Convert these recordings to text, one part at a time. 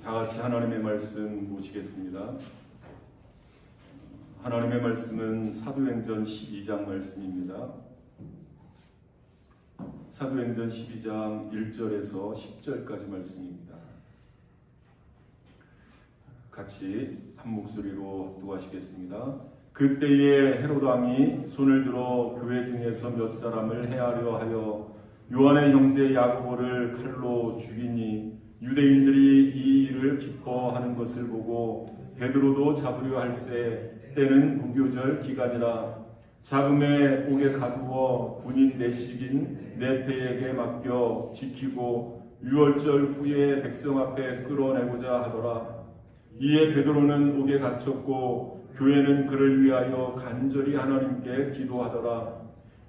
다 같이 하나님의 말씀 보시겠습니다. 하나님의 말씀은 사도행전 12장 말씀입니다. 사도행전 12장 1절에서 10절까지 말씀입니다. 같이 한 목소리로 합독하시겠습니다. 그때에 헤롯 왕이 손을 들어 교회 중에서 몇 사람을 해하려 하여 요한의 형제 야고보를 칼로 죽이니 유대인들이 이 일을 기뻐하는 것을 보고 베드로도 잡으려 할세 때는 무교절 기간이라 자금에 옥에 가두어 군인 내식인 내패에게 맡겨 지키고 유월절 후에 백성 앞에 끌어내고자 하더라. 이에 베드로는 옥에 갇혔고 교회는 그를 위하여 간절히 하나님께 기도하더라.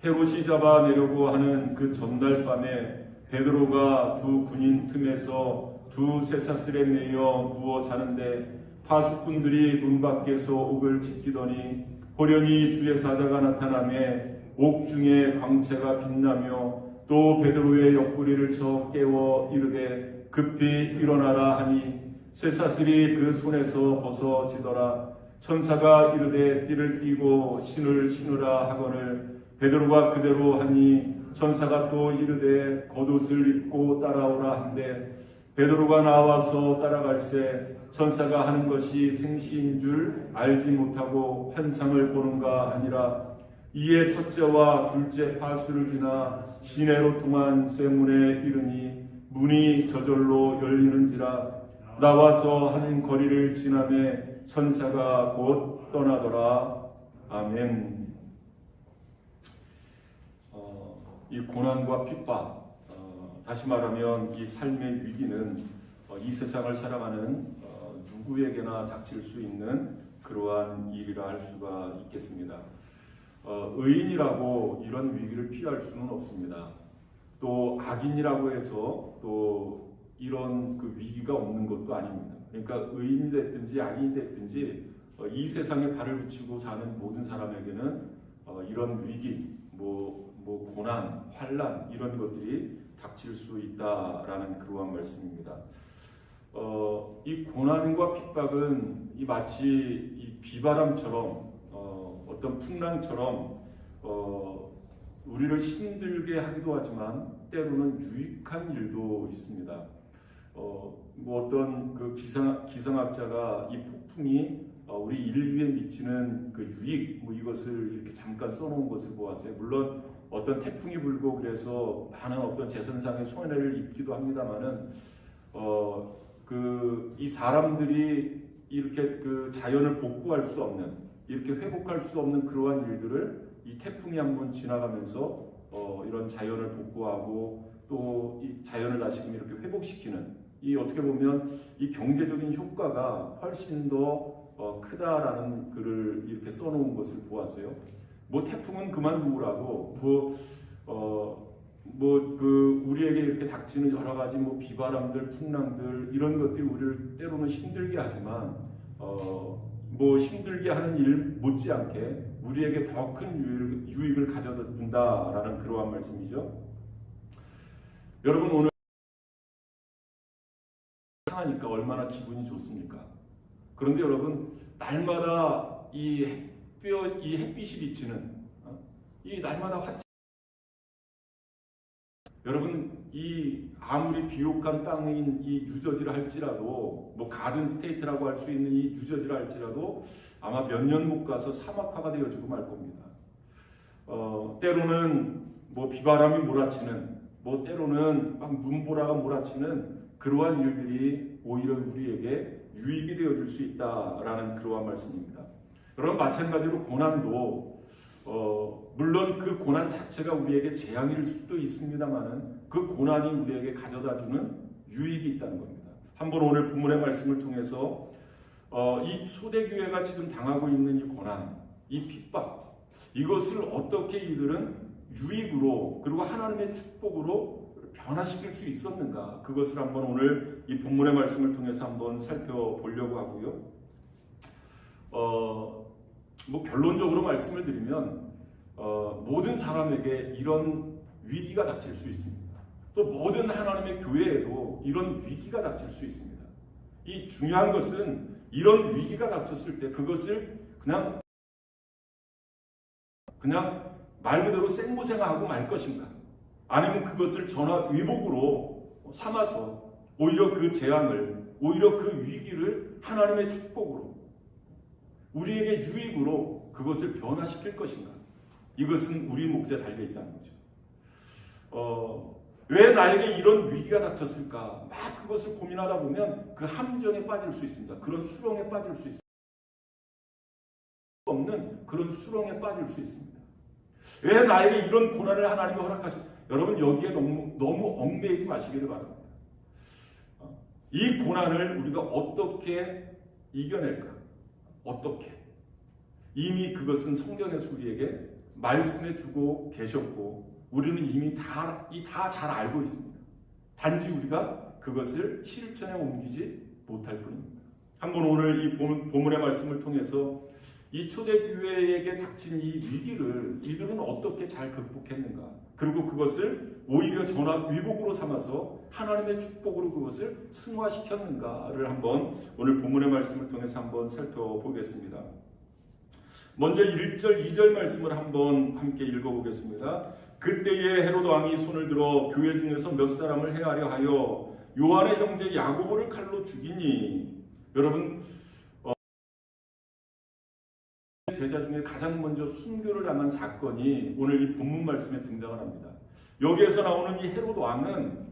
헤롯이 잡아내려고 하는 그 전날 밤에 베드로가 두 군인 틈에서 두 쇠사슬에 매여 누워 자는데 파수꾼들이 문 밖에서 옥을 지키더니 호련히 주의 사자가 나타나매 옥 중에 광채가 빛나며 또 베드로의 옆구리를 쳐 깨워 이르되 급히 일어나라 하니 쇠사슬이 그 손에서 벗어지더라. 천사가 이르되 띠를 띠고 신을 신으라 하거늘 베드로가 그대로 하니 천사가 또 이르되 겉옷을 입고 따라오라 한데 베드로가 나와서 따라갈새 천사가 하는 것이 생시인 줄 알지 못하고 환상을 보는가 아니라 이에 첫째와 둘째 파수를 지나 시내로 통한 쇠문에 이르니 문이 저절로 열리는지라 나와서 한 거리를 지나매 천사가 곧 떠나더라. 아멘. 이 고난과 핍박, 다시 말하면 이 삶의 위기는 이 세상을 살아가는 누구에게나 닥칠 수 있는 그러한 일이라 할 수가 있겠습니다. 의인이라고 이런 위기를 피할 수는 없습니다. 또 악인이라고 해서 또 이런 그 위기가 없는 것도 아닙니다. 그러니까 의인이 됐든지 악인이 됐든지 이 세상에 발을 붙이고 사는 모든 사람에게는 이런 위기, 고난, 환난 이런 것들이 닥칠 수 있다라는 그러한 말씀입니다. 이 고난과 핍박은 마치 이 비바람처럼 어떤 풍랑처럼 우리를 힘들게 하기도 하지만 때로는 유익한 일도 있습니다. 어떤 그 기상학자가 이 폭풍이 우리 인류에 미치는 그 유익 이것을 이렇게 잠깐 써놓은 것을 보았어요. 물론 어떤 태풍이 불고 그래서 많은 어떤 재산상의 손해를 입기도 합니다만은 이 사람들이 이렇게 그 자연을 복구할 수 없는 이렇게 회복할 수 없는 그러한 일들을 이 태풍이 한번 지나가면서 이런 자연을 복구하고 또 이 자연을 다시금 이렇게 회복시키는 이 어떻게 보면 이 경제적인 효과가 훨씬 더 크다라는 글을 이렇게 써놓은 것을 보았어요. 태풍은 그만두라고 우리에게 이렇게 닥치는 여러 가지 비바람들, 풍랑들 이런 것들이 우리를 때로는 힘들게 하지만 힘들게 하는 일 못지않게 우리에게 더 큰 유익을 가져다 준다라는 그러한 말씀이죠. 여러분 오늘 하니까 얼마나 기분이 좋습니까? 그런데 여러분 날마다 이 햇빛이 비치는 이 날마다 여러분 이 아무리 비옥한 땅인 이 뉴저지를 할지라도 가든 스테이트라고 할 수 있는 이 뉴저지를 할지라도 아마 몇 년 못 가서 사막화가 되어지고 말 겁니다. 때로는 비바람이 몰아치는 때로는 막 눈보라가 몰아치는 그러한 일들이 오히려 우리에게 유익이 되어질 수 있다라는 그러한 말씀입니다. 여러분 마찬가지로 고난도 물론 그 고난 자체가 우리에게 재앙일 수도 있습니다만은 그 고난이 우리에게 가져다주는 유익이 있다는 겁니다. 한번 오늘 본문의 말씀을 통해서 이 초대교회가 지금 당하고 있는 이 고난, 이 핍박 이것을 어떻게 이들은 유익으로 그리고 하나님의 축복으로 변화시킬 수 있었는가 그것을 한번 오늘 이 본문의 말씀을 통해서 한번 살펴보려고 하고요. 결론적으로 말씀을 드리면 모든 사람에게 이런 위기가 닥칠 수 있습니다. 또 모든 하나님의 교회에도 이런 위기가 닥칠 수 있습니다. 이 중요한 것은 이런 위기가 닥쳤을 때 그것을 그냥 말 그대로 생고생하고 말 것인가, 아니면 그것을 전화위복으로 삼아서 오히려 그 재앙을, 오히려 그 위기를 하나님의 축복으로, 우리에게 유익으로 그것을 변화시킬 것인가. 이것은 우리 몫에 달려 있다는 거죠. 왜 나에게 이런 위기가 닥쳤을까? 막 그것을 고민하다 보면 그 함정에 빠질 수 있습니다. 그런 수렁에 빠질 수 있습니다. 없는 그런 수렁에 빠질 수 있습니다. 왜 나에게 이런 고난을 하나님이 허락하시? 여러분 여기에 너무 얽매이지 마시기를 바랍니다. 이 고난을 우리가 어떻게 이겨낼까? 어떻게? 이미 그것은 성경에서 우리에게 말씀해 주고 계셨고 우리는 이미 다 잘 알고 있습니다. 단지 우리가 그것을 실천에 옮기지 못할 뿐입니다. 한번 오늘 이 본문의 말씀을 통해서 이 초대교회에게 닥친 이 위기를 이들은 어떻게 잘 극복했는가, 그리고 그것을 오히려 전화위복으로 삼아서 하나님의 축복으로 그것을 승화시켰는가를 한번 오늘 본문의 말씀을 통해서 한번 살펴보겠습니다. 먼저 1절, 2절 말씀을 한번 함께 읽어보겠습니다. 그때에 헤롯 왕이 손을 들어 교회 중에서 몇 사람을 해하려 하여 요한의 형제 야고보를 칼로 죽이니. 여러분, 제자 중에 가장 먼저 순교를 당한 사건이 오늘 이 본문 말씀에 등장을 합니다. 여기에서 나오는 이 헤롯 왕은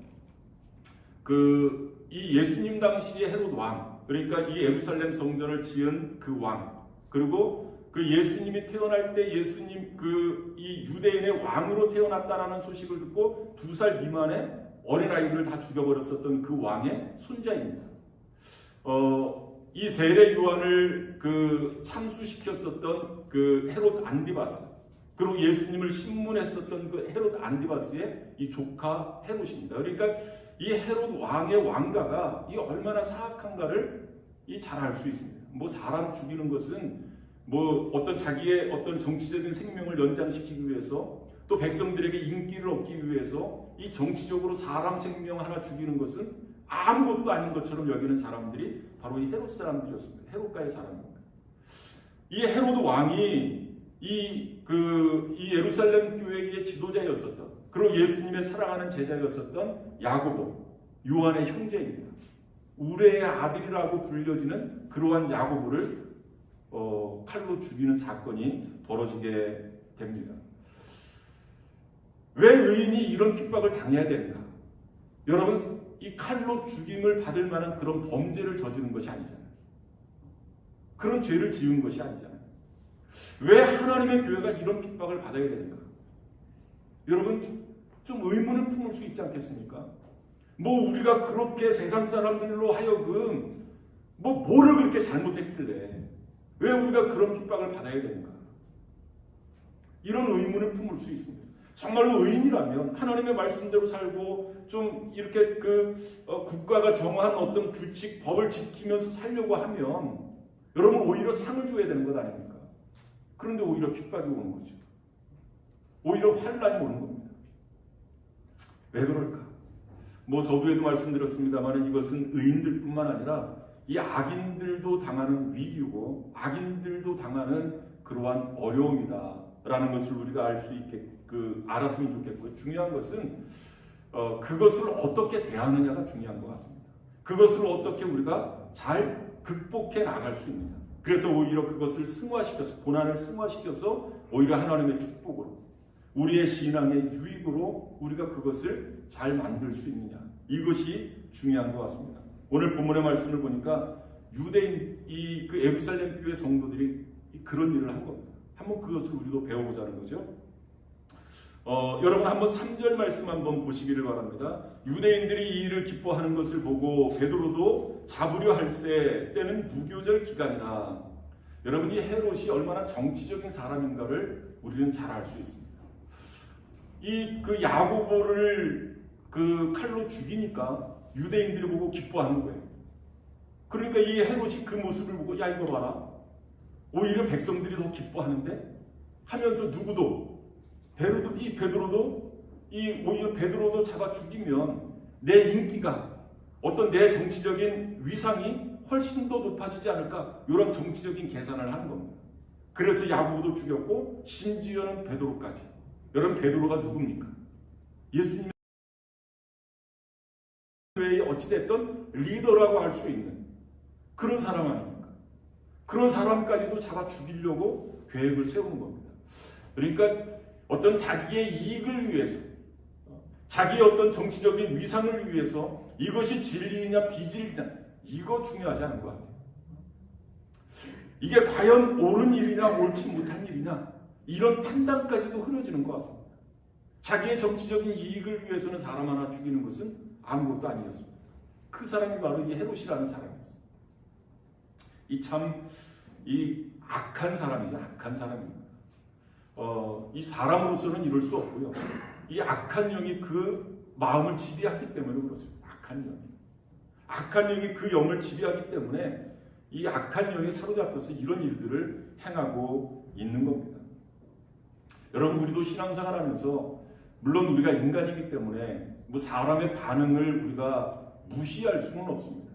이 예수님 당시의 헤롯 왕, 그러니까 이 예루살렘 성전을 지은 그 왕, 그리고 그 예수님이 태어날 때 예수님 이 유대인의 왕으로 태어났다라는 소식을 듣고 2살 미만의 어린아이들을 다 죽여버렸었던 그 왕의 손자입니다. 이 세례 요한을 참수시켰었던 그 헤롯 안디바스, 그리고 예수님을 신문했었던 그 헤롯 안디바스의 이 조카 헤롯입니다. 그러니까 이 헤롯 왕의 왕가가 이 얼마나 사악한가를 잘 알 수 있습니다. 뭐 사람 죽이는 것은 뭐 자기의 어떤 정치적인 생명을 연장시키기 위해서, 또 백성들에게 인기를 얻기 위해서 이 정치적으로 사람 생명 하나 죽이는 것은 아무것도 아닌 것처럼 여기는 사람들이 바로 이 헤롯 사람들이었습니다. 헤롯가의 사람입니다. 이 헤롯 왕이 이 예루살렘 교회의 지도자였었던, 그리고 예수님의 사랑하는 제자였었던 야고보, 요한의 형제입니다. 우레의 아들이라고 불려지는 그러한 야고보를 칼로 죽이는 사건이 벌어지게 됩니다. 왜 의인이 이런 핍박을 당해야 되는가? 여러분, 이 칼로 죽임을 받을 만한 그런 범죄를 저지른 것이 아니잖아요. 그런 죄를 지은 것이 아니잖아요. 왜 하나님의 교회가 이런 핍박을 받아야 되는가? 여러분, 좀 의문을 품을 수 있지 않겠습니까? 뭐 우리가 그렇게 세상 사람들로 하여금 뭐를 그렇게 잘못했길래 왜 우리가 그런 핍박을 받아야 되는가? 이런 의문을 품을 수 있습니다. 정말로 의인이라면 하나님의 말씀대로 살고 좀 이렇게 국가가 정한 어떤 규칙, 법을 지키면서 살려고 하면 여러분 오히려 상을 줘야 되는 것 아닙니까? 그런데 오히려 핍박이 오는 거죠. 오히려 환란이 오는 겁니다. 왜 그럴까? 뭐 서두에도 말씀드렸습니다만 이것은 의인들뿐만 아니라 이 악인들도 당하는 위기고 악인들도 당하는 그러한 어려움이다라는 것을 우리가 알 수 있게 알았으면 좋겠고요. 중요한 것은 그것을 어떻게 대하느냐가 중요한 것 같습니다. 그것을 어떻게 우리가 잘 극복해 나갈 수 있느냐. 그래서 오히려 그것을 승화시켜서, 고난을 승화시켜서 오히려 하나님의 축복으로, 우리의 신앙의 유익으로 우리가 그것을 잘 만들 수 있느냐. 이것이 중요한 것 같습니다. 오늘 본문의 말씀을 보니까 유대인 그 예루살렘 교회 성도들이 그런 일을 한 겁니다. 한번 그것을 우리도 배워보자는 거죠. 여러분 한번 3절 말씀 한번 보시기를 바랍니다. 유대인들이 이 일을 기뻐하는 것을 보고 베드로도 잡으려 할새 때는 무교절 기간이라. 여러분 이 헤롯이 얼마나 정치적인 사람인가를 우리는 잘 알 수 있습니다. 야고보를 칼로 죽이니까 유대인들이 보고 기뻐하는 거예요. 그러니까 이 헤롯이 그 모습을 보고 야 이거 봐라, 오히려 백성들이 더 기뻐하는데 하면서 누구도 오히려 베드로도 잡아 죽이면 내 인기가 어떤 내 정치적인 위상이 훨씬 더 높아지지 않을까? 이런 정치적인 계산을 하는 겁니다. 그래서 야고보도 죽였고 심지어는 베드로까지. 여러분, 베드로가 누굽니까? 예수님 외에 어찌됐든 리더라고 할 수 있는 그런 사람 아닙니까? 그런 사람까지도 잡아 죽이려고 계획을 세우는 겁니다. 그러니까 어떤 자기의 이익을 위해서, 자기의 어떤 정치적인 위상을 위해서 이것이 진리냐 비진리냐, 이거 중요하지 않은 것 같아요. 이게 과연 옳은 일이냐 옳지 못한 일이냐, 이런 판단까지도 흐려지는 것 같습니다. 자기의 정치적인 이익을 위해서는 사람 하나 죽이는 것은 아무것도 아니었습니다. 그 사람이 바로 이 헤롯이라는 사람이었습니다. 이 악한 사람이죠. 악한 사람입니다. 이 사람으로서는 이럴 수 없고요. 이 악한 영이 그 마음을 지배하기 때문에 그렇습니다. 악한 영이 그 영을 지배하기 때문에 이 악한 영에 사로잡혀서 이런 일들을 행하고 있는 겁니다. 여러분, 우리도 신앙생활 하면서 물론 우리가 인간이기 때문에 뭐 사람의 반응을 우리가 무시할 수는 없습니다.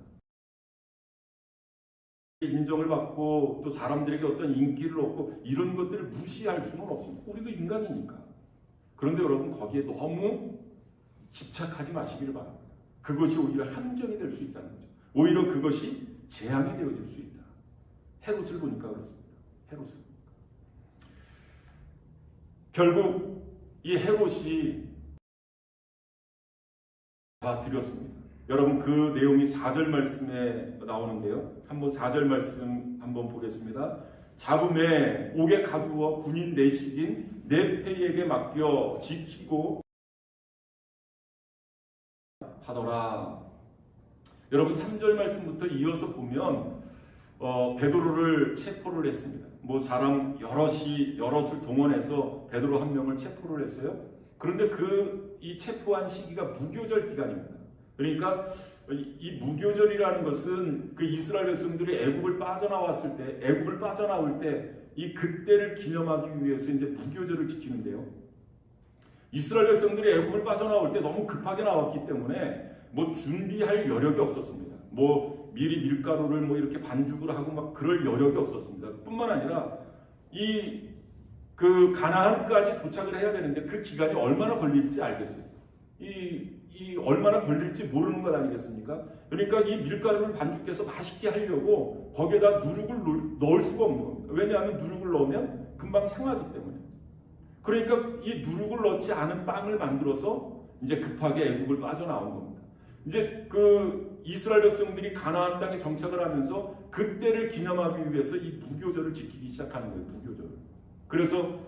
인정을 받고 또 사람들에게 어떤 인기를 얻고 이런 것들을 무시할 수는 없습니다. 우리도 인간이니까. 그런데 여러분, 거기에 너무 집착하지 마시기를 바랍니다. 그것이 오히려 함정이 될 수 있다는 거죠. 오히려 그것이 재앙이 되어질 수 있다. 헤롯을 보니까 그렇습니다. 헤롯을 보니까. 결국 이 헤롯이 잡아들였습니다. 여러분, 그 내용이 4절 말씀에 나오는데요. 한번 4절 말씀 한번 보겠습니다. 잡음에 옥에 가두어 군인 내식인 네페에게 맡겨 지키고 하더라. 여러분, 3절 말씀부터 이어서 보면 베드로를 체포를 했습니다. 뭐 사람 여럿을 동원해서 베드로 한 명을 체포를 했어요. 그런데 이 체포한 시기가 무교절 기간입니다. 그러니까 이 무교절이라는 것은 그 이스라엘 백성들이 애굽을 빠져나올 때 이 그때를 기념하기 위해서 이제 무교절을 지키는데요. 이스라엘 백성들이 애굽을 빠져나올 때 너무 급하게 나왔기 때문에 뭐 준비할 여력이 없었습니다. 뭐 미리 밀가루를 뭐 이렇게 반죽을 하고 막 그럴 여력이 없었습니다. 뿐만 아니라 그 가나안까지 도착을 해야 되는데 그 기간이 얼마나 걸릴지 알겠어요. 이 얼마나 걸릴지 모르는 것 아니겠습니까? 그러니까 이 밀가루를 반죽해서 맛있게 하려고 거기에다 누룩을 넣을 수가 없는 겁니다. 왜냐하면 누룩을 넣으면 금방 상하기 때문에. 그러니까 이 누룩을 넣지 않은 빵을 만들어서 이제 급하게 애국을 빠져나온 겁니다. 이제 그 이스라엘 백성들이 가나안 땅에 정착을 하면서 그때를 기념하기 위해서 이 무교절을 지키기 시작하는 거예요. 무교절을. 그래서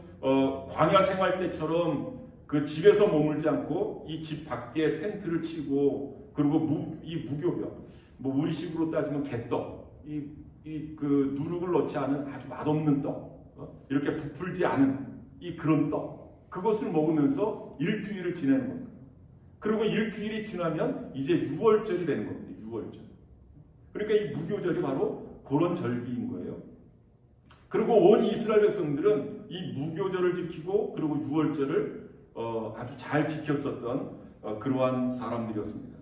광야 생활 때처럼 그 집에서 머물지 않고 이 집 밖에 텐트를 치고, 그리고 이 무교병, 뭐 우리식으로 따지면 개떡, 그 누룩을 넣지 않은 아주 맛없는 떡, 이렇게 부풀지 않은 그런 떡, 그것을 먹으면서 일주일을 지내는 겁니다. 그리고 일주일이 지나면 이제 유월절이 되는 겁니다. 유월절. 그러니까 이 무교절이 바로 그런 절기인 거예요. 그리고 온 이스라엘 백성들은 이 무교절을 지키고 그리고 유월절을 아주 잘 지켰었던 그러한 사람들이었습니다.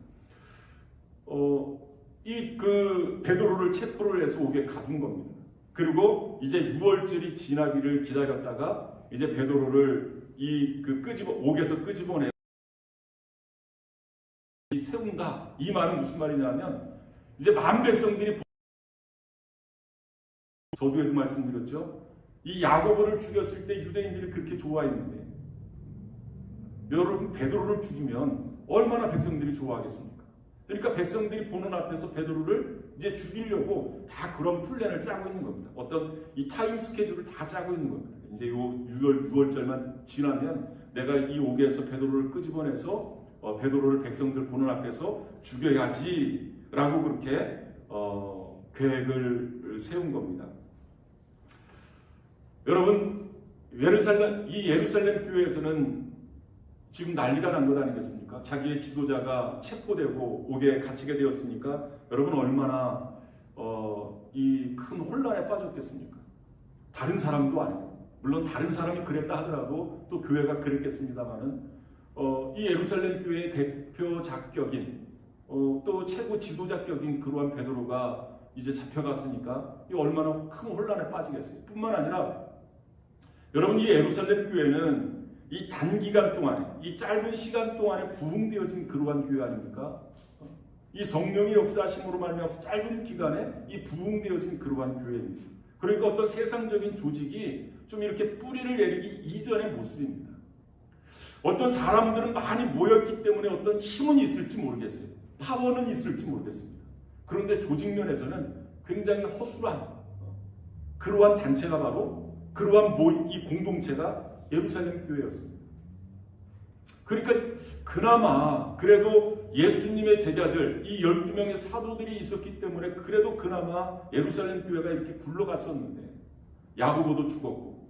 그 베드로를 체포를 해서 옥에 가둔 겁니다. 그리고 이제 유월절이 지나기를 기다렸다가 이제 베드로를 옥에서 끄집어내 세운다. 이 말은 무슨 말이냐면 이제 만 백성들이, 저도에도 말씀드렸죠. 이 야고보를 죽였을 때 유대인들이 그렇게 좋아했는데, 여러분, 베드로를 죽이면 얼마나 백성들이 좋아하겠습니까? 그러니까 백성들이 보는 앞에서 베드로를 이제 죽이려고 다 그런 플랜을 짜고 있는 겁니다. 어떤 이 타임 스케줄을 다 짜고 있는 겁니다. 이제 요 유월절만 지나면 내가 이 옥에서 베드로를 끄집어내서 베드로를 백성들 보는 앞에서 죽여야지라고 그렇게 계획을 세운 겁니다. 여러분, 예루살렘 교회에서는 지금 난리가 난 것 아니겠습니까? 자기의 지도자가 체포되고 옥에 갇히게 되었으니까 여러분, 얼마나 이 큰 혼란에 빠졌겠습니까? 다른 사람도 아니고, 물론 다른 사람이 그랬다 하더라도 또 교회가 그랬겠습니다만은 이 예루살렘 교회의 대표 작격인 또 최고 지도자격인 그러한 베드로가 이제 잡혀갔으니까 이 얼마나 큰 혼란에 빠지겠어요. 뿐만 아니라 여러분, 이 예루살렘 교회는 이 단기간 동안에, 이 짧은 시간 동안에 부흥되어진 그러한 교회 아닙니까? 이 성령의 역사하심으로 말미암아서 짧은 기간에 이 부흥되어진 그러한 교회입니다. 그러니까 어떤 세상적인 조직이 좀 이렇게 뿌리를 내리기 이전의 모습입니다. 어떤 사람들은 많이 모였기 때문에 어떤 힘은 있을지 모르겠어요. 파워는 있을지 모르겠습니다. 그런데 조직면에서는 굉장히 허술한 그러한 단체가 바로 그러한 이 공동체가 예루살렘 교회였습니다. 그러니까 그나마 그래도 예수님의 제자들, 이 12명의 사도들이 있었기 때문에 그래도 그나마 예루살렘 교회가 이렇게 굴러갔었는데, 야고보도 죽었고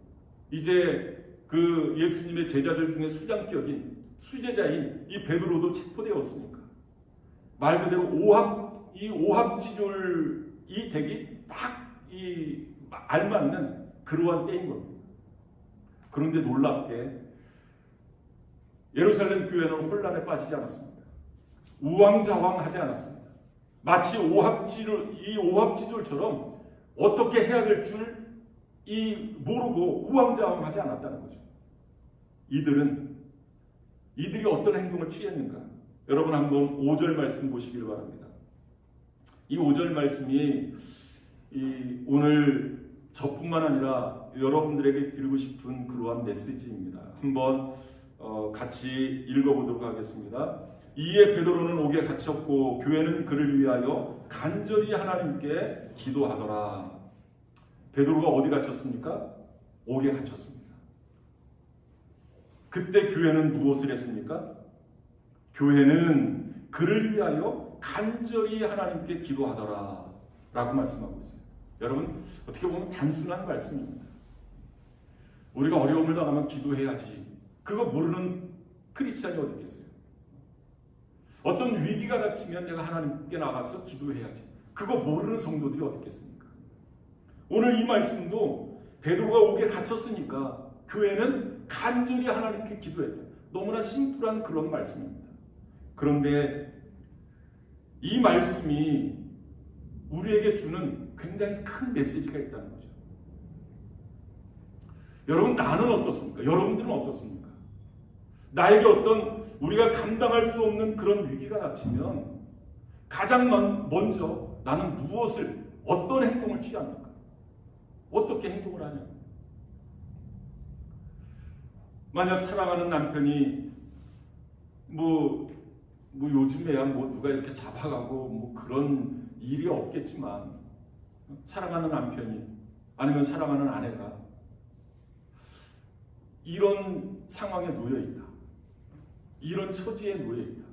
이제 그 예수님의 제자들 중에 수장격인 수제자인 이 베드로도 체포되었으니까 말 그대로 오합지졸이 되기 딱 이 알맞는 그러한 때인 겁니다. 그런데 놀랍게 예루살렘 교회는 혼란에 빠지지 않았습니다. 우왕좌왕하지 않았습니다. 마치 오합지졸처럼 어떻게 해야 될 줄 모르고 우왕좌왕하지 않았다는 거죠. 이들이 어떤 행동을 취했는가? 여러분 한번 5절 말씀 보시길 바랍니다. 이 5절 말씀이 오늘 저뿐만 아니라 여러분들에게 드리고 싶은 그러한 메시지입니다. 한번 같이 읽어보도록 하겠습니다. 이에 베드로는 옥에 갇혔고 교회는 그를 위하여 간절히 하나님께 기도하더라. 베드로가 어디 갇혔습니까? 옥에 갇혔습니다. 그때 교회는 무엇을 했습니까? 교회는 그를 위하여 간절히 하나님께 기도하더라 라고 말씀하고 있어요. 여러분, 어떻게 보면 단순한 말씀입니다. 우리가 어려움을 당하면 기도해야지, 그거 모르는 크리스찬이 어디 있겠어요? 어떤 위기가 닥치면 내가 하나님께 나가서 기도해야지, 그거 모르는 성도들이 어디 있겠습니까? 오늘 이 말씀도 베드로가 옥에 갇혔으니까 교회는 간절히 하나님께 기도했다. 너무나 심플한 그런 말씀입니다. 그런데 이 말씀이 우리에게 주는 굉장히 큰 메시지가 있다는 거죠. 여러분, 나는 어떻습니까? 여러분들은 어떻습니까? 나에게 어떤 우리가 감당할 수 없는 그런 위기가 닥치면 가장 먼저 나는 어떤 행동을 취합니까? 어떻게 행동을 하냐? 만약 사랑하는 남편이 요즘에야 누가 이렇게 잡아가고 그런 일이 없겠지만, 사랑하는 남편이 아니면 사랑하는 아내가 이런 상황에 놓여 있다, 이런 처지에 놓여 있다.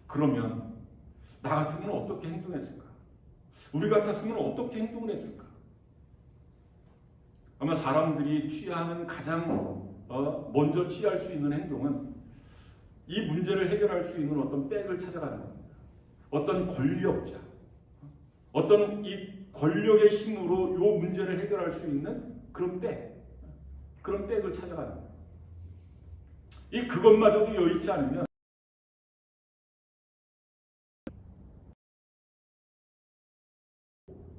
그러면 나 같으면 어떻게 행동했을까? 우리 같았으면 어떻게 행동을 했을까? 아마 사람들이 취하는 가장 먼저 취할 수 있는 행동은 이 문제를 해결할 수 있는 어떤 백을 찾아가는 겁니다. 어떤 권력자, 어떤 이 권력의 힘으로 이 문제를 해결할 수 있는 그런 백을 찾아가는 겁니다. 그것마저도 여의치 않으면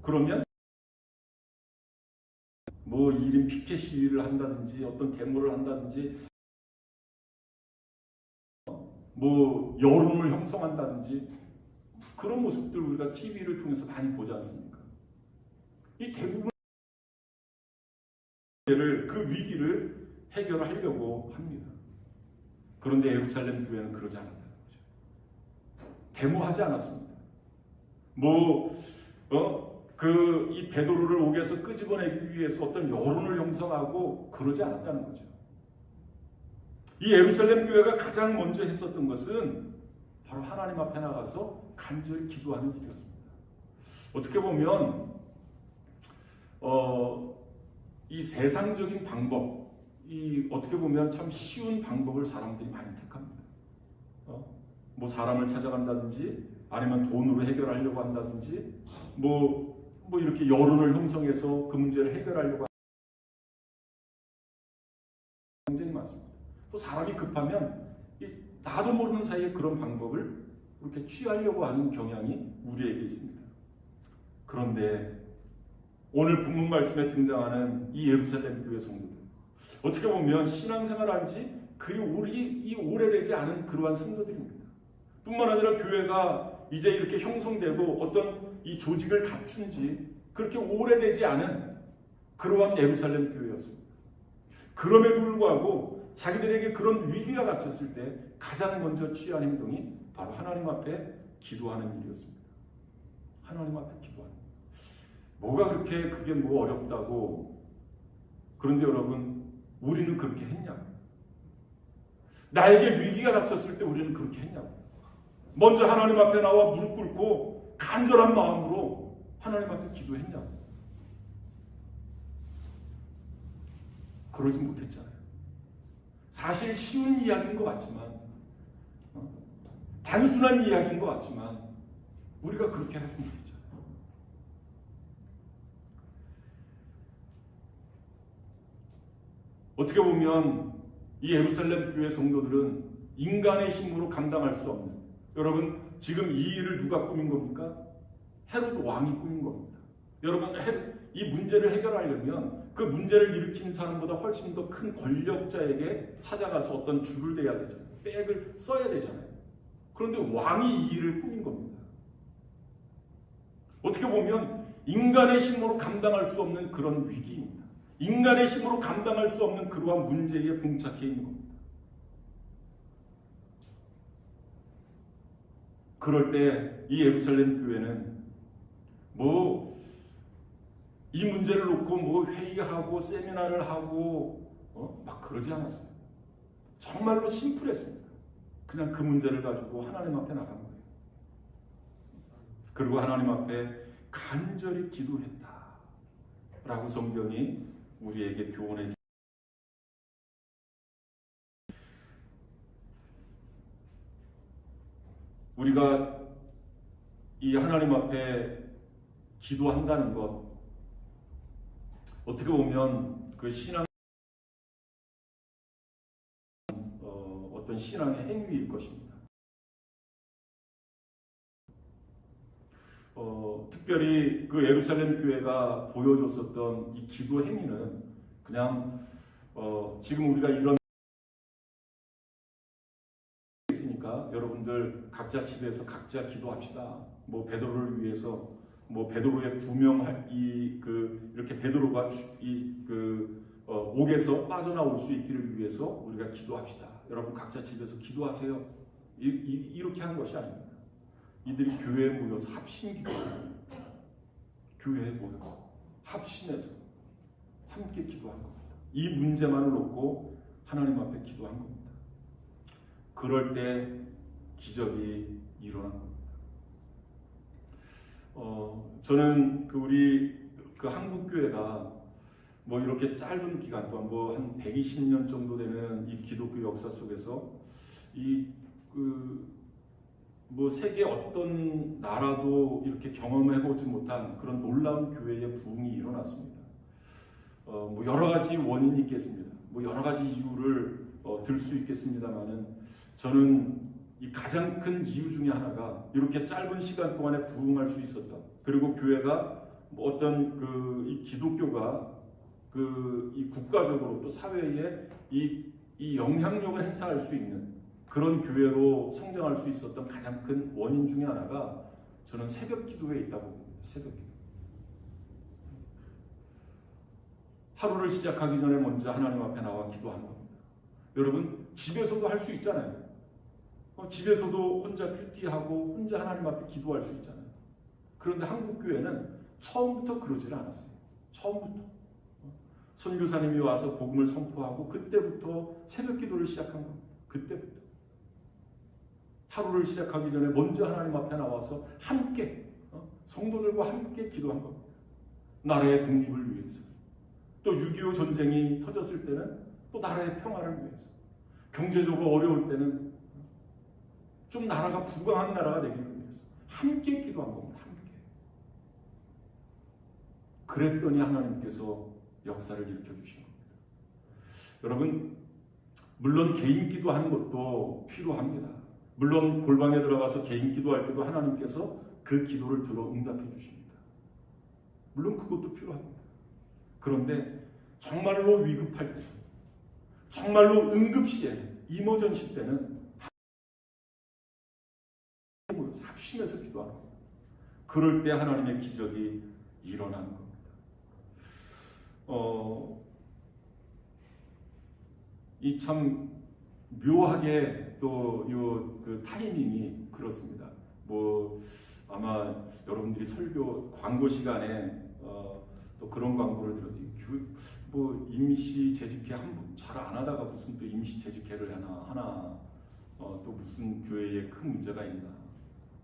그러면 1인 피켓 시위를 한다든지 어떤 데모를 한다든지 여론을 형성한다든지 그런 모습들 우리가 TV를 통해서 많이 보지 않습니까? 이 대부분 그 위기를 해결하려고 합니다. 그런데 예루살렘 교회는 그러지 않았다는 거죠. 데모하지 않았습니다. 이 베드로를 옥에서 끄집어내기 위해서 어떤 여론을 형성하고 그러지 않았다는 거죠. 이 예루살렘 교회가 가장 먼저 했었던 것은 바로 하나님 앞에 나가서 간절히 기도하는 일이었습니다. 어떻게 보면 이 세상적인 방법, 어떻게 보면 참 쉬운 방법을 사람들이 많이 택합니다. 사람을 찾아간다든지 아니면 돈으로 해결하려고 한다든지 이렇게 여론을 형성해서 그 문제를 해결하려고 굉장히 많습니다. 또 사람이 급하면 나도 모르는 사이에 그런 방법을 그렇게 취하려고 하는 경향이 우리에게 있습니다. 그런데 오늘 본문 말씀에 등장하는 이 예루살렘 교회 성도들, 어떻게 보면 신앙생활한 지 그리 오래되지 않은 그러한 성도들입니다. 뿐만 아니라 교회가 이제 이렇게 형성되고 어떤 이 조직을 갖춘 지 그렇게 오래되지 않은 그러한 예루살렘 교회였습니다. 그럼에도 불구하고 자기들에게 그런 위기가 닥쳤을 때 가장 먼저 취한 행동이 바로 하나님 앞에 기도하는 일이었습니다. 하나님 앞에 기도하는 일. 뭐가 그렇게 그게 뭐 어렵다고. 그런데 여러분, 우리는 그렇게 했냐고. 나에게 위기가 닥쳤을 때 우리는 그렇게 했냐고. 먼저 하나님 앞에 나와 무릎 꿇고 간절한 마음으로 하나님 앞에 기도했냐고. 그러지 못했잖아요. 사실 쉬운 이야기인 것 같지만, 단순한 이야기인 것 같지만 우리가 그렇게 하지 못했잖아요. 어떻게 보면 이 예루살렘 교회 성도들은 인간의 힘으로 감당할 수 없는, 여러분 지금 이 일을 누가 꾸민 겁니까? 헤롯 왕이 꾸민 겁니다. 여러분 이 문제를 해결하려면 그 문제를 일으킨 사람보다 훨씬 더 큰 권력자에게 찾아가서 어떤 줄을 대야 되잖아요. 백을 써야 되잖아요. 그런데 왕이 이 일을 꾸민 겁니다. 어떻게 보면 인간의 힘으로 감당할 수 없는 그런 위기입니다. 인간의 힘으로 감당할 수 없는 그러한 문제에 봉착해 있는 겁니다. 그럴 때 이 예루살렘 교회는 이 문제를 놓고 회의하고 세미나를 하고 막 그러지 않았어요. 정말로 심플했습니다. 그냥 그 문제를 가지고 하나님 앞에 나간 거예요. 그리고 하나님 앞에 간절히 기도했다 라고 성경이 우리에게 교훈해 줍니다. 우리가 이 하나님 앞에 기도한다는 것, 어떻게 보면 그 신앙 어떤 신앙의 행위일 것입니다. 특별히 그 예루살렘 교회가 보여줬었던 이 기도 행위는 그냥 지금 우리가 이런 있으니까 여러분들 각자 집에서 각자 기도합시다. 베드로를 위해서 베드로의 구명할 이렇게 베드로가 옥에서 빠져나올 수 있기를 위해서 우리가 기도합시다. 여러분 각자 집에서 기도하세요. 이렇게 한 것이 아닙니다. 이들이 교회에 모여서 합심 기도합니다. 교회에 모여서 합심해서 함께 기도한 겁니다. 이 문제만을 놓고 하나님 앞에 기도한 겁니다. 그럴 때 기적이 일어난 겁니다. 저는 우리 한국 교회가 이렇게 짧은 기간 동안 한 120년 정도 되는 이 기독교 역사 속에서 세계 어떤 나라도 이렇게 경험해보지 못한 그런 놀라운 교회의 부흥이 일어났습니다. 여러 가지 원인이 있겠습니다. 여러 가지 이유를 들 수 있겠습니다만은 저는 이 가장 큰 이유 중에 하나가 이렇게 짧은 시간 동안에 부흥할 수 있었던, 그리고 교회가 어떤 이 기독교가 이 국가적으로 또 사회에 이 영향력을 행사할 수 있는 그런 교회로 성장할 수 있었던 가장 큰 원인 중에 하나가 저는 새벽 기도에 있다고 봅니다. 새벽 기도. 하루를 시작하기 전에 먼저 하나님 앞에 나와 기도하는 겁니다. 여러분 집에서도 할 수 있잖아요. 집에서도 혼자 큐티하고 혼자 하나님 앞에 기도할 수 있잖아요. 그런데 한국 교회는 처음부터 그러지를 않았어요. 처음부터 선교사님이 와서 복음을 선포하고 그때부터 새벽 기도를 시작한 겁니다. 그때부터 하루를 시작하기 전에 먼저 하나님 앞에 나와서 함께 성도들과 함께 기도한 겁니다. 나라의 독립을 위해서, 또 6.25 전쟁이 터졌을 때는 또 나라의 평화를 위해서, 경제적으로 어려울 때는 좀 나라가 부강한 나라가 되기를 위해서 함께 기도한 겁니다. 함께. 그랬더니 하나님께서 역사를 일으켜 주신 겁니다. 여러분 물론 개인 기도하는 것도 필요합니다. 물론 골방에 들어가서 개인 기도할 때도 하나님께서 그 기도를 들어 응답해 주십니다. 물론 그것도 필요합니다. 그런데 정말로 위급할 때, 정말로 응급시에, 이머전시 때는 합심해서 기도하는 겁니다. 그럴 때 하나님의 기적이 일어나는 겁니다. 이 참 묘하게 또 그 타이밍이 그렇습니다. 뭐 아마 여러분들이 설교 광고 시간에 또 그런 광고를 들어서 뭐 임시 재직회 잘 안 하다가 무슨 또 임시 재직회를 하나 또 무슨 교회에 큰 문제가 있나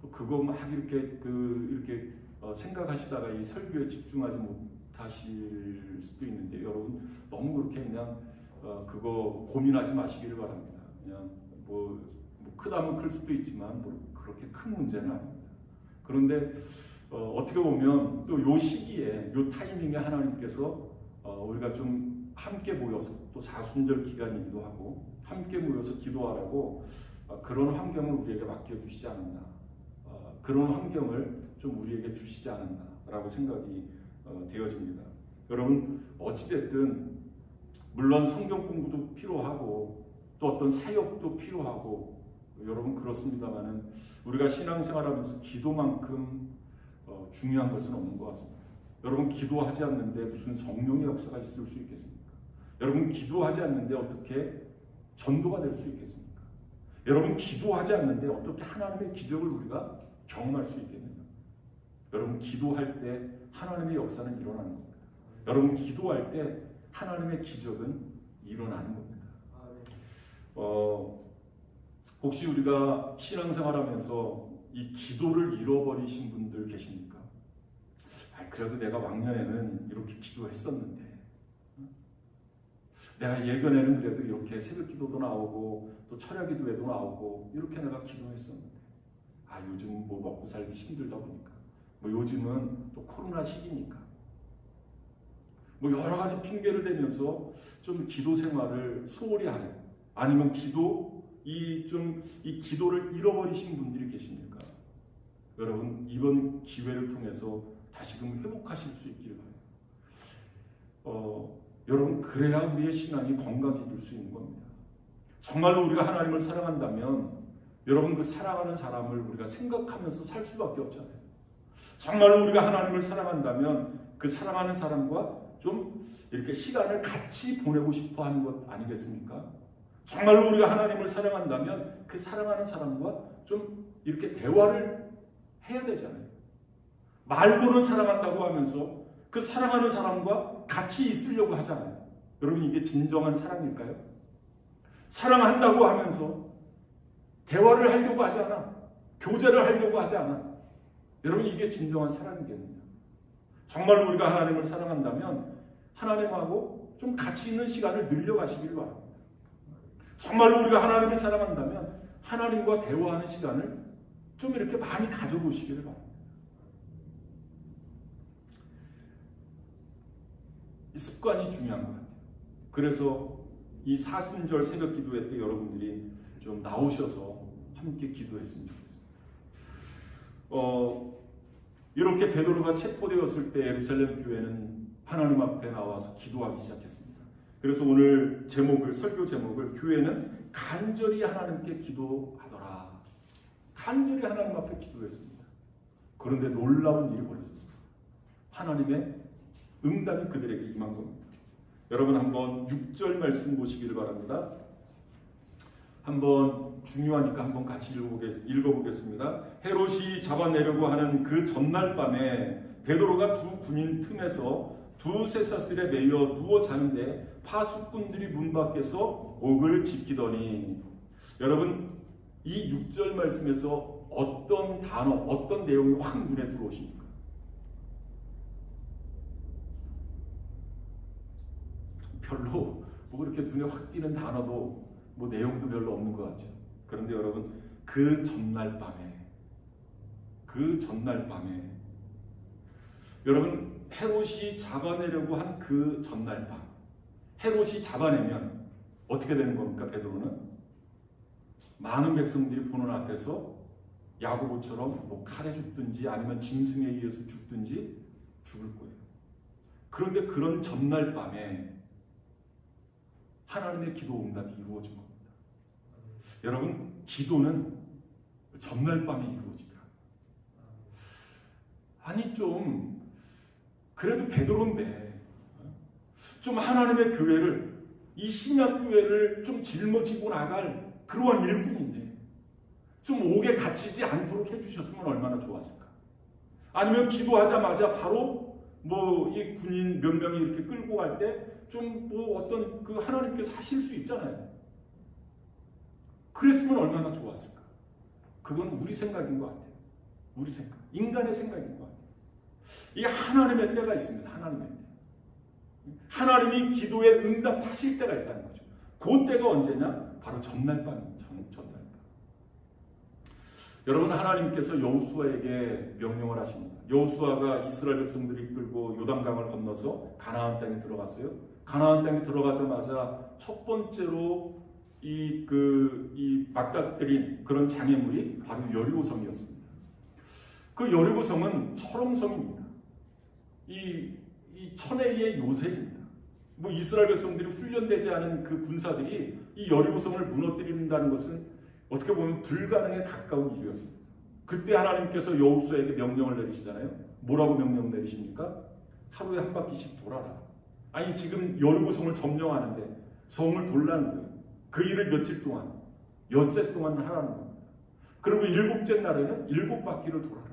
또 그거 막 이렇게 생각하시다가 이 설교에 집중하지 못하실 수도 있는데 여러분 너무 그렇게 그냥 그거 고민하지 마시기를 바랍니다. 그냥 뭐 크다면 클 수도 있지만 뭐 그렇게 큰 문제는 아닙니다. 그런데 어떻게 보면 또 요 시기에 요 타이밍에 하나님께서 우리가 좀 함께 모여서 또 사순절 기간이기도 하고 함께 모여서 기도하라고 그런 환경을 우리에게 맡겨주시지 않았나, 그런 환경을 좀 우리에게 주시지 않았나라고 생각이 되어집니다. 여러분 어찌됐든 물론 성경 공부도 필요하고 또 어떤 사역도 필요하고 여러분 그렇습니다만은 우리가 신앙생활하면서 기도만큼 중요한 것은 없는 것 같습니다. 여러분 기도하지 않는데 무슨 성령의 역사가 있을 수 있겠습니까? 여러분 기도하지 않는데 어떻게 전도가 될 수 있겠습니까? 여러분 기도하지 않는데 어떻게 하나님의 기적을 우리가 경험할 수 있겠느냐? 여러분 기도할 때 하나님의 역사는 일어나는 겁니다. 여러분 기도할 때 하나님의 기적은 일어나는 겁니다. 혹시 우리가 신앙생활하면서 이 기도를 잃어버리신 분들 계십니까? 그래도 내가 왕년에는 이렇게 기도했었는데 내가 예전에는 그래도 이렇게 새벽 기도도 나오고 또 철야 기도회도 나오고 이렇게 내가 기도했었는데 요즘 뭐 먹고 살기 힘들다 보니까 뭐 요즘은 또 코로나 시기니까 뭐 여러 가지 핑계를 대면서 좀 기도 생활을 소홀히 하는 아니면 이 기도를 잃어버리신 분들이 계십니까? 여러분 이번 기회를 통해서 다시금 회복하실 수 있기를 바라요. 여러분 그래야 우리의 신앙이 건강해질 수 있는 겁니다. 정말로 우리가 하나님을 사랑한다면 여러분 그 사랑하는 사람을 우리가 생각하면서 살 수밖에 없잖아요. 정말로 우리가 하나님을 사랑한다면 그 사랑하는 사람과 좀 이렇게 시간을 같이 보내고 싶어 하는 것 아니겠습니까? 정말로 우리가 하나님을 사랑한다면 그 사랑하는 사람과 좀 이렇게 대화를 해야 되잖아요. 말로는 사랑한다고 하면서 그 사랑하는 사람과 같이 있으려고 하잖아요. 여러분 이게 진정한 사랑일까요? 사랑한다고 하면서 대화를 하려고 하지 않아. 교제를 하려고 하지 않아. 여러분 이게 진정한 사랑이겠느냐? 정말로 우리가 하나님을 사랑한다면 하나님하고 좀 같이 있는 시간을 늘려가시길 바랍니다. 정말로 우리가 하나님을 사랑한다면 하나님과 대화하는 시간을 좀 이렇게 많이 가져보시기를 바랍니다. 이 습관이 중요한 것 같아요. 그래서 이 사순절 새벽 기도회 때 여러분들이 좀 나오셔서 함께 기도했으면 좋겠습니다. 이렇게 베드로가 체포되었을 때 예루살렘 교회는 하나님 앞에 나와서 기도하기 시작했습니다. 그래서 오늘 설교 제목을 교회는 간절히 하나님께 기도하더라. 간절히 하나님 앞에 기도했습니다. 그런데 놀라운 일이 벌어졌습니다. 하나님의 응답이 그들에게 임한 겁니다. 여러분 한번 6절 말씀 보시기를 바랍니다. 한번 중요하니까 한번 같이 읽어보겠습니다. 헤롯이 잡아내려고 하는 그 전날 밤에 베드로가 두 군인 틈에서 두 쇠사슬에 매여 누워 자는데 파수꾼들이 문 밖에서 옥을 지키더니, 여러분 이 6절 말씀에서 어떤 단어, 어떤 내용이 확 눈에 들어오십니까? 별로 뭐 그렇게 눈에 확 띄는 단어도 뭐 내용도 별로 없는 것 같죠. 그런데 여러분 그 전날 밤에 여러분 헤롯이 잡아내려고 한 그 전날 밤, 헤롯이 잡아내면 어떻게 되는 겁니까? 베드로는 많은 백성들이 보는 앞에서 야고보처럼 뭐 칼에 죽든지 아니면 짐승에 의해서 죽든지 죽을 거예요. 그런데 그런 전날 밤에 하나님의 기도 응답이 이루어진 겁니다. 여러분, 기도는 전날 밤에 이루어지더라. 아니 좀 그래도 베드로인데 좀 하나님의 교회를, 이 신약교회를 좀 짊어지고 나갈 그러한 일꾼인데 좀 옥에 갇히지 않도록 해주셨으면 얼마나 좋았을까. 아니면 기도하자마자 바로 뭐 이 군인 몇 명이 이렇게 끌고 갈 때 좀 뭐 어떤 그 하나님께서 하실 수 있잖아요. 그랬으면 얼마나 좋았을까. 그건 우리 생각인 것 같아요. 우리 생각, 인간의 생각인 것 같아요. 이게 하나님의 때가 있습니다. 하나님의 때. 하나님이 기도에 응답하실 때가 있다는 거죠. 그 때가 언제냐? 바로 전날 밤입니다. 전날 밤. 여러분, 하나님께서 여호수아에게 명령을 하십니다. 여호수아가 이스라엘 백성들이 이끌고 요단강을 건너서 가나안 땅에 들어갔어요. 가나안 땅에 들어가자마자 첫 번째로 이 맞닥뜨린 그런 장애물이 바로 여리고성이었습니다. 그 여리고성은 철옹성입니다. 이 천혜의 요새입니다. 뭐 이스라엘 백성들이 훈련되지 않은 그 군사들이 이 여리고성을 무너뜨린다는 것은 어떻게 보면 불가능에 가까운 일이었습니다. 그때 하나님께서 여호수아에게 명령을 내리시잖아요. 뭐라고 명령 내리십니까? 하루에 한 바퀴씩 돌아라. 아니 지금 여리고성을 점령하는데 성을 돌라는 거예요. 그 일을 며칠 동안, 엿새 동안 하라는 겁니다. 그리고 일곱째 날에는 7바퀴를 돌아라.